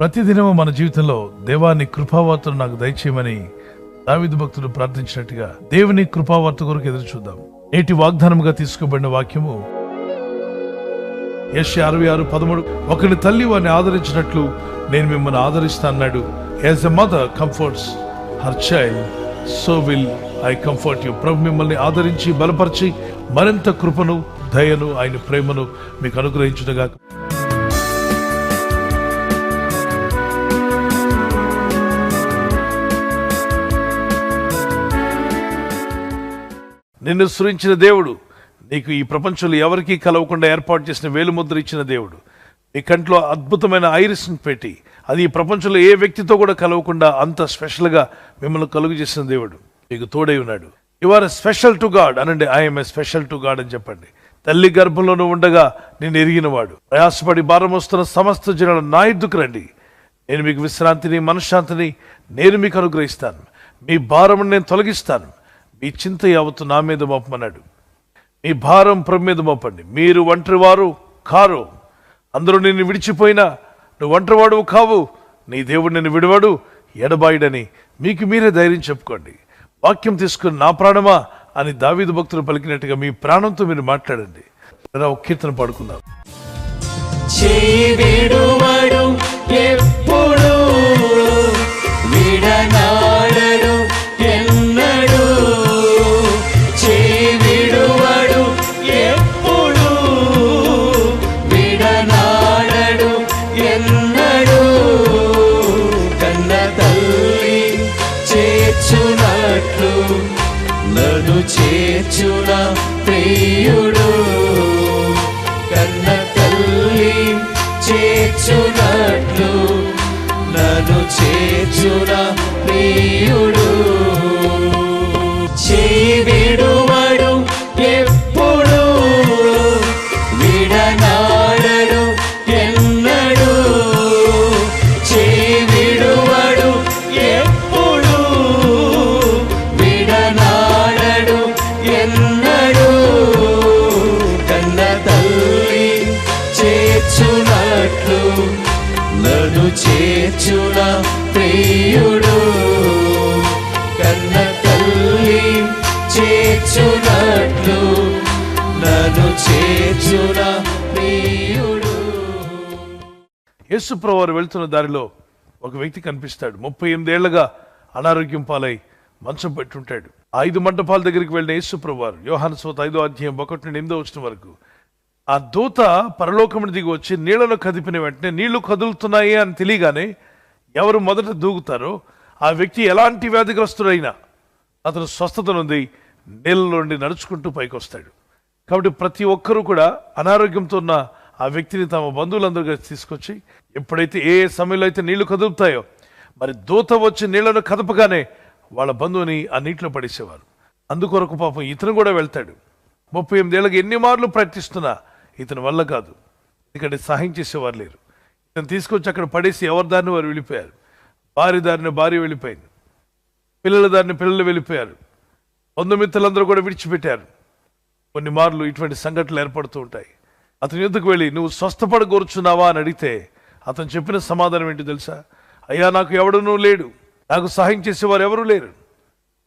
ప్రతిదినము మన జీవితంలో దేవాన్ని కృపావార్తను నాకు దయచేయమని దావీదు భక్తుడు ప్రార్థించినట్టుగా దేవుని కృపావార్త కొరకు ఎదురు చూద్దాం. నేటి వాగ్దానముగా తీసుకోబడిన వాక్యము యెషయా 66:13. ఒకని తల్లి వారిని ఆదరించినట్లు నేను మిమ్మల్ని ఆదరిస్తా అన్నాడు. As a mother comforts her child, so will I comfort you. ప్రభు మిమ్మల్ని ఆదరించి బలపరిచి మరింత కృపను, దయను, ఆయన ప్రేమను మీకు అనుగ్రహించుటగా. నిన్ను సృజించిన దేవుడు, నీకు ఈ ప్రపంచంలో ఎవరికీ కలవకుండా ఏర్పాటు చేసిన వేలుముద్ర ఇచ్చిన దేవుడు, నీ కంట్లో అద్భుతమైన ఐరిస్ని పెట్టి అది ఈ ప్రపంచంలో ఏ వ్యక్తితో కూడా కలవకుండా అంత స్పెషల్గా మిమ్మల్ని కలుగు చేసిన దేవుడు మీకు తోడై ఉన్నాడు. You are special to God అనండి. I'm a special to God అని చెప్పండి. తల్లి గర్భంలోనూ ఉండగా నేను ఎరిగినవాడు. ప్రయాసపడి భారం వస్తున్న సమస్త జనాలు నా యుద్ధకు రండి, నేను మీకు విశ్రాంతిని, మనశ్శాంతిని నేను మీకు అనుగ్రహిస్తాను. మీ భారమును నేను తొలగిస్తాను. మీ చింత యావత్తు నా మీద మోపమన్నాడు. మీ భారం ప్రభు మీద మోపండి. మీరు ఒంటరివారు కారు. అందరూ నిన్ను విడిచిపోయినా నువ్వు ఒంటరివాడు కావు. నీ దేవుడు నిన్ను విడవాడు, ఎడబాయుడని మీకు మీరే ధైర్యం చెప్పుకోండి. వాక్యం తీసుకుని నా ప్రాణమా అని దావీదు భక్తులు పలికినట్టుగా మీ ప్రాణంతో మీరు మాట్లాడండి. ఒక కీర్తన పాడుకుందాం. నన్ను చేర్చున ప్రియుడు, కన్న తల్లి చేర్చునట్లు నన్ను చేర్చున ప్రియుడు. విడువడు ఎప్పుడు, విడనాడడు ఎన్నడు. విడువడు ఎప్పుడు, విడనాడడు ఎన్నడు. కన్న తల్లి చేర్చునట్లు నన్ను చేర్చున ప్రియుడు, కన్న తల్లి చేర్చునట్లు నన్ను చేర్చున ప్రియుడు. యేసు ప్రభువారు వెళ్తున్న దారిలో ఒక వ్యక్తి కనిపిస్తాడు. 38 ఏళ్లుగా అనారోగ్యం పాలై మంచం పెట్టుంటాడు. 5 మంటపాల దగ్గరికి వెళ్ళిన యేసు ప్రభువారు యోహాను సువార్త 5:1-8 వరకు ఆ దూత పరలోకమును దిగి వచ్చి నీళ్లను కదిపిన వెంటనే నీళ్లు కదులుతున్నాయి అని తెలియగానే ఎవరు మొదట దూకుతారో ఆ వ్యక్తి ఎలాంటి వ్యాధిగ్రస్తుడైనా అతను స్వస్థత నుండి నీళ్ళలో నుండి నడుచుకుంటూ పైకి వస్తాడు. కాబట్టి ప్రతి ఒక్కరూ కూడా అనారోగ్యంతో ఉన్న ఆ వ్యక్తిని తమ బంధువులందరూ తీసుకొచ్చి ఎప్పుడైతే ఏ సమయంలో అయితే నీళ్లు కదుపుతాయో మరి దూత వచ్చి నీళ్లను కదపగానే వాళ్ళ బంధువుని ఆ నీటిలో పడేసేవారు. అందుకొరకు పాపం ఇతను కూడా వెళ్తాడు. 38 ఏళ్ళకి ఎన్ని మార్లు ప్రయత్నిస్తున్నా ఇతని వల్ల కాదు. ఎందుకంటే సహాయం చేసేవారు లేరు. ఇతను తీసుకొచ్చి అక్కడ పడేసి ఎవరి దారిని వారు వెళ్ళిపోయారు. భార్య దారిని భార్య వెళ్ళిపోయింది, పిల్లల దారిని పిల్లలు వెళ్ళిపోయారు, బంధుమిత్రులందరూ కూడా విడిచిపెట్టారు. కొన్ని మార్లు ఇటువంటి సంఘటనలు ఏర్పడుతూ ఉంటాయి. అతని యుద్ధకు వెళ్ళి నువ్వు స్వస్థపడ కోరుచున్నావా అని అడిగితే అతను చెప్పిన సమాధానం ఏంటి తెలుసా? అయ్యా, నాకు ఎవడనూ లేడు, నాకు సహాయం చేసేవారు ఎవరూ లేరు,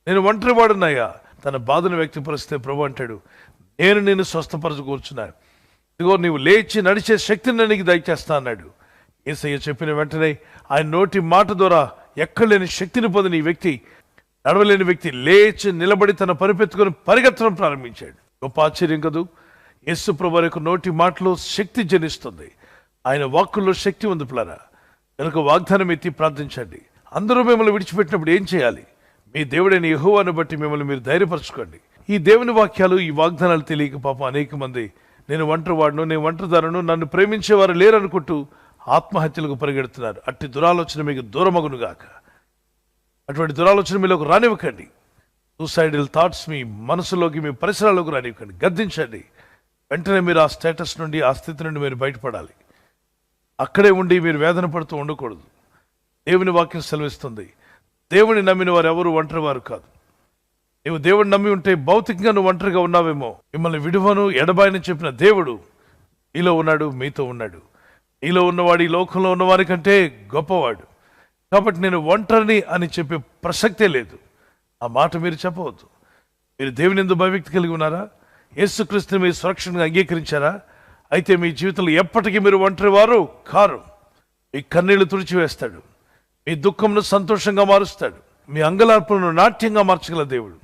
నేను ఒంటరి వాడున్నాయా. తన బాధను వ్యక్తపరిస్తే ప్రభు అంటాడు, నేను నిన్ను స్వస్థపరచు కూర్చున్నాను, ఇదిగో నీవు లేచి నడిచే శక్తిని నీకు దయచేస్తా అన్నాడు. యేసయ్య చెప్పిన వెంటనే ఆయన నోటి మాట ద్వారా ఎక్కడలేని శక్తిని పొందిన ఈ వ్యక్తి, నడవలేని వ్యక్తి లేచి నిలబడి తన పరిపెత్తుకొని పరిగెత్తడం ప్రారంభించాడు. గొప్ప ఆశ్చర్యం కదూ! యేసు ప్రభువారి యొక్క నోటి మాటలో శక్తి జనిస్తుంది. ఆయన వాక్కుల్లో శక్తి ఉంది పిల్లరా. కనుక వాగ్దానం ఎత్తి ప్రార్థించండి. అందరూ మిమ్మల్ని విడిచిపెట్టినప్పుడు ఏం చేయాలి? మీ దేవుడైన యెహోవాను బట్టి మిమ్మల్ని మీరు ధైర్యపరచుకోండి. ఈ దేవుని వాక్యాలు, ఈ వాగ్దానాలు తెలియక పాపం అనేక మంది నేను ఒంటరివాడును, నేను ఒంటరిదారును, నన్ను ప్రేమించేవారు లేరనుకుంటూ ఆత్మహత్యలకు పరిగెడుతున్నారు. అట్టి దురాలోచన మీకు దూరమగునుగాక. అటువంటి దురాలోచన మీలోకి రానివ్వకండి. సూసైడల్ థాట్స్ మీ మనసులోకి, మీ పరిసరాల్లోకి రానివ్వకండి. గద్దించండి. వెంటనే మీరు ఆ స్టేటస్ నుండి, ఆ స్థితి నుండి మీరు బయటపడాలి. అక్కడే ఉండి మీరు వేదన పడుతూ ఉండకూడదు. దేవుని వాక్యం సెలవిస్తుంది, దేవుని నమ్మిన వారు ఎవరు ఒంటరి వారు కాదు. నువ్వు దేవుడిని నమ్మి ఉంటే భౌతికంగా నువ్వు ఒంటరిగా ఉన్నావేమో. మిమ్మల్ని విడువను ఎడబాయని చెప్పిన దేవుడు మీలో ఉన్నాడు, మీతో ఉన్నాడు. నీలో ఉన్నవాడు ఈ లోకంలో ఉన్నవారి కంటే గొప్పవాడు. కాబట్టి నేను ఒంటరిని అని చెప్పే ప్రసక్తే లేదు. ఆ మాట మీరు చెప్పవద్దు. మీరు దేవుని యందు భయభక్తి కలిగి ఉన్నారా? యేసుక్రీస్తుని మీరు సురక్షణగా అంగీకరించారా? అయితే మీ జీవితంలో ఎప్పటికీ మీరు ఒంటరి వారు కారు. మీ కన్నీళ్లు తుడిచివేస్తాడు, మీ దుఃఖంను సంతోషంగా మారుస్తాడు, మీ అంగలార్పులను నాట్యంగా మార్చగల దేవుడు.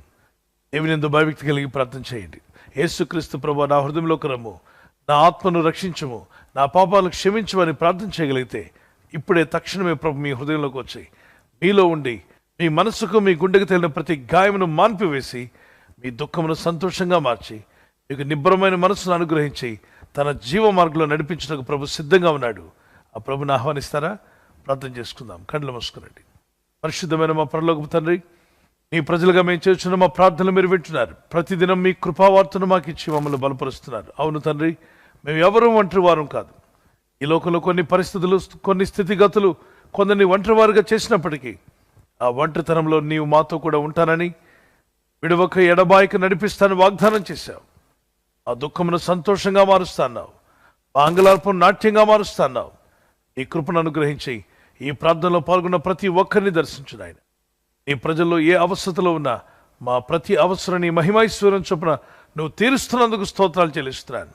దేవుని యందు భయభక్తి కలిగి ప్రార్థన చేయండి. యేసుక్రీస్తు ప్రభువా, నా హృదయంలోకి రమ్ము, నా ఆత్మను రక్షించుము, నా పాపాలు క్షమించు అని ప్రార్థన చేయగలిగితే ఇప్పుడే తక్షణమే ప్రభు మీ హృదయంలోకి వచ్చి మీలో ఉండి మీ మనసుకు మీ గుండెకు తగిలిన ప్రతి గాయమును మాన్పివేసి మీ దుఃఖమును సంతోషంగా మార్చి మీకు నిబ్బరమైన మనసును అనుగ్రహించి తన జీవ మార్గంలో నడిపించడానికి ప్రభు సిద్ధంగా ఉన్నాడు. ఆ ప్రభుని ఆహ్వానిస్తారా? ప్రార్థన చేసుకుందాం. కళ్ళు మూసుకునండి. పరిశుద్ధమైన మా పరలోకపు తండ్రి, మీ ప్రజలుగా మేము చేస్తున్న మా ప్రార్థనలు మీరు వింటున్నారు. ప్రతిదినం మీ కృపావార్తను మాకు ఇచ్చి మమ్మల్ని బలపరుస్తున్నారు. అవును తండ్రి, మేము ఎవరూ ఒంటరి వారం కాదు. ఈ లోకంలో కొన్ని పరిస్థితులు, కొన్ని స్థితిగతులు కొందరిని ఒంటరివారుగా చేసినప్పటికీ ఆ ఒంటరితనంలో నీవు మాతో కూడా ఉంటానని, విడవక ఎడబాయిక నడిపిస్తానని వాగ్దానం చేశావు. ఆ దుఃఖమును సంతోషంగా మారుస్తాన్నావు, మా అంగలార్పను నాట్యంగా మారుస్తాన్నావు. ఈ కృపను అనుగ్రహించి ఈ ప్రార్థనలో పాల్గొన్న ప్రతి ఒక్కరిని దర్శించు నాయన. నీ ప్రజల్లో ఏ అవస్థలో ఉన్నా మా ప్రతి అవసరాన్ని మహిమైశ్వరం చొప్పున నువ్వు తీరుస్తున్నందుకు స్తోత్రాలు చెల్లిస్తున్నాను.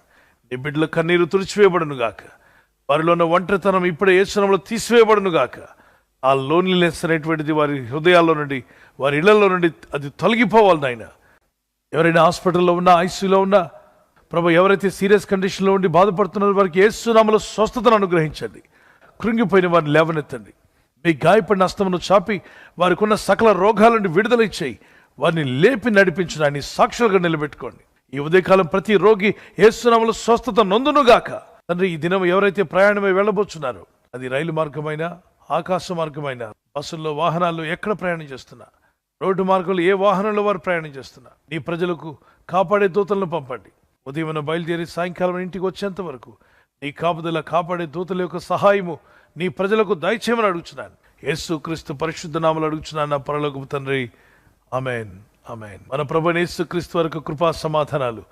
నీ బిడ్డల కన్నీరు తుడిచివేయబడును గాక. వారిలో ఉన్న ఒంటరితనం ఇప్పుడే యేసు నామములో తీసివేయబడును గాక. ఆ లోన్లీనెస్ అనేటువంటిది వారి హృదయాల్లో నుండి, వారి ఇళ్లలో నుండి అది తొలగిపోవాలి నాయన. ఎవరైనా హాస్పిటల్లో ఉన్నా, ఐసీయూలో ఉన్నా ప్రభు, ఎవరైతే సీరియస్ కండిషన్లో ఉండి బాధపడుతున్నారో వారికి యేసు నామములో స్వస్థతను అనుగ్రహించండి. కృంగిపోయిన వారిని లేవనెత్తండి. మీ గాయపడిన హస్తమును చాపి వారికి ఉన్న సకల రోగాల నుండి విడుదల ఇచ్చేయి. వారిని లేపి నడిపించిన ఆయన సాక్షులుగా నిలబెట్టుకోండి. ఈ ఉదయకాలం ప్రతి రోగి యేసు నామములో స్వస్థత నొందునుగాక. తండ్రి, ఈ దినం ఎవరైతే ప్రయాణమై వెళ్ళబోతున్నారో, అది రైలు మార్గమైనా, ఆకాశ మార్గమైనా, బస్సుల్లో, వాహనాల్లో ఎక్కడ ప్రయాణం చేస్తున్నా, రోడ్డు మార్గంలో ఏ వాహనంలో వారు ప్రయాణం చేస్తున్నా, నీ ప్రజలకు కాపాడే దూతలను పంపండి. ఉదయం బయలుదేరి సాయంకాలం ఇంటికి వచ్చేంత వరకు నీ కాపుదల, కాపాడే దూతల యొక్క సహాయము నీ ప్రజలకు దయచేయమని అడుగుచున్నాను. యేసుక్రీస్తు పరిశుద్ధ నామములో అడుగుచున్నాను నా పరలోకపు తండ్రి. ఆమేన్, ఆమేన్. మన ప్రభువైన యేసుక్రీస్తు వరకు కృపా సమాధానాలు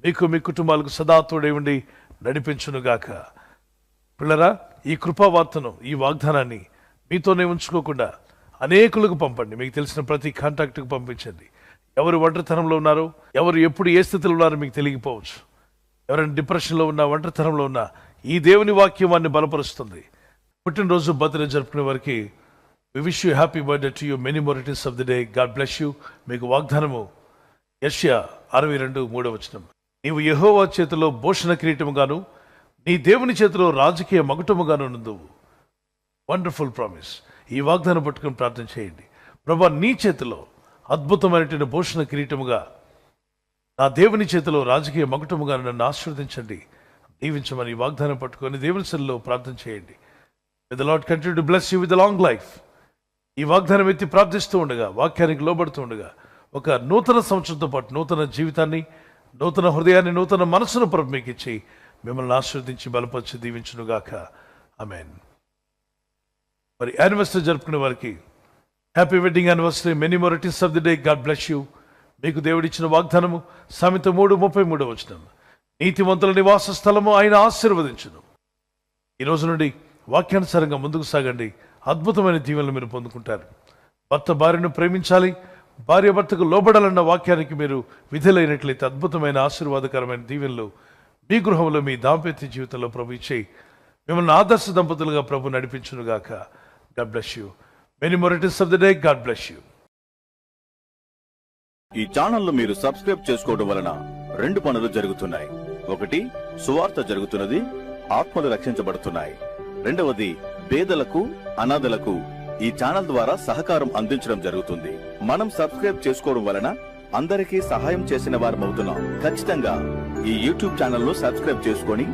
మీకు, మీ కుటుంబాలకు సదా తోడై ఉండి నడిపించునుగాక. పిల్లరా, ఈ కృపావార్తను, ఈ వాగ్దానాన్ని మీతోనే ఉంచుకోకుండా అనేకులకు పంపండి. మీకు తెలిసిన ప్రతి కాంటాక్ట్కి పంపించండి. ఎవరు ఒంటరితనంలో ఉన్నారో, ఎవరు ఎప్పుడు ఏ స్థితిలో ఉన్నారో మీకు తెలియకపోవచ్చు. ఎవరైనా డిప్రెషన్లో ఉన్నా, ఒంటరితనంలో ఉన్నా, ఈ దేవుని వాక్యం వారిని బలపరుస్తుంది. పుట్టినరోజు, బర్త్డే జరుపుకునే వారికి we wish you happy birthday to you, many more returns of the day. God bless you. మీకు వాగ్దానము యెషయా 62:3 నీవు యెహోవా చేతిలో భూషణ కిరీటముగాను, నీ దేవుని చేతిలో రాజకీయ మకుటముగాను నుందువు. Wonderful promise. ఈ వాగ్దానం పట్టుకుని ప్రార్థన చేయండి. ప్రభా, నీ చేతిలో అద్భుతమైనటువంటి భూషణ కిరీటముగా, నా దేవుని చేతిలో రాజకీయ మకుటముగా నన్ను ఆశీర్వదించండి, దీవించమని వాగ్దానం పట్టుకొని దేవుని సన్నిధిలో ప్రార్థన చేయండి. May the Lord continue to bless you with a long life. ఈ వాగ్దానం ఎత్తి ప్రార్థిస్తూ ఉండగా, వాక్యానికి లోబడుతూ ఉండగా, ఒక నూతన సంవత్సరంతో పాటు నూతన జీవితాన్ని, నూతన హృదయాన్ని, నూతన మనసును ప్రభు మీకు ఇచ్చి మిమ్మల్ని ఆశీర్వదించి బలపరిచి దీవించునుగాక. ఆమేన్. మరి యానివర్సరీ జరుపుకునే వారికి happy wedding anniversary, many more returns of the day. God bless you. మీకు దేవుడిచ్చిన వాగ్దానము సామెత 3:33 నీతిమంతుల నివాస స్థలము ఆయన ఆశీర్వదించును. ఈ రోజు నుండి వాక్యానుసారంగా ముందుకు సాగండి. అద్భుతమైన దీవెనలు మీరు పొందుకుంటారు. భర్త భార్యను ప్రేమించాలి, భార్య భర్తకు లోబడాలన్న వాక్యానికి మీరు విధులైనట్లయితే అద్భుతమైన ఆశీర్వాదకరమైన దీవెనలు మీ గృహంలో, మీ దాంపత్య జీవితంలో ప్రభు ఇచ్చే మిమ్మల్ని ఆదర్శ దంపతులుగా ప్రభు నడిపించునుగాక. God bless you. Many more returns of the day. God bless you. ఈ ఛానల్ మీరు సబ్స్క్రైబ్ చేసుకోవడం వలన 2 పనులు జరుగుతున్నాయి. ఒకటి, సువార్త జరుగుతున్నది, ఆత్మలు రక్షించబడుతున్నాయి. రెండవది, పేదలకు, అనాథలకు ఈ ఛానల్ ద్వారా సహకారం అందించడం జరుగుతుంది. మనం సబ్స్క్రైబ్ చేసుకోవడం వలన అందరికీ సహాయం చేసిన వారమవుతున్నాం. ఖచ్చితంగా ఈ యూట్యూబ్ ఛానల్ ను సబ్స్క్రైబ్ చేసుకొని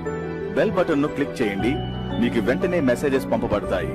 బెల్ బటన్ ను క్లిక్ చేయండి. మీకు వెంటనే మెసేజెస్ పంపబడతాయి.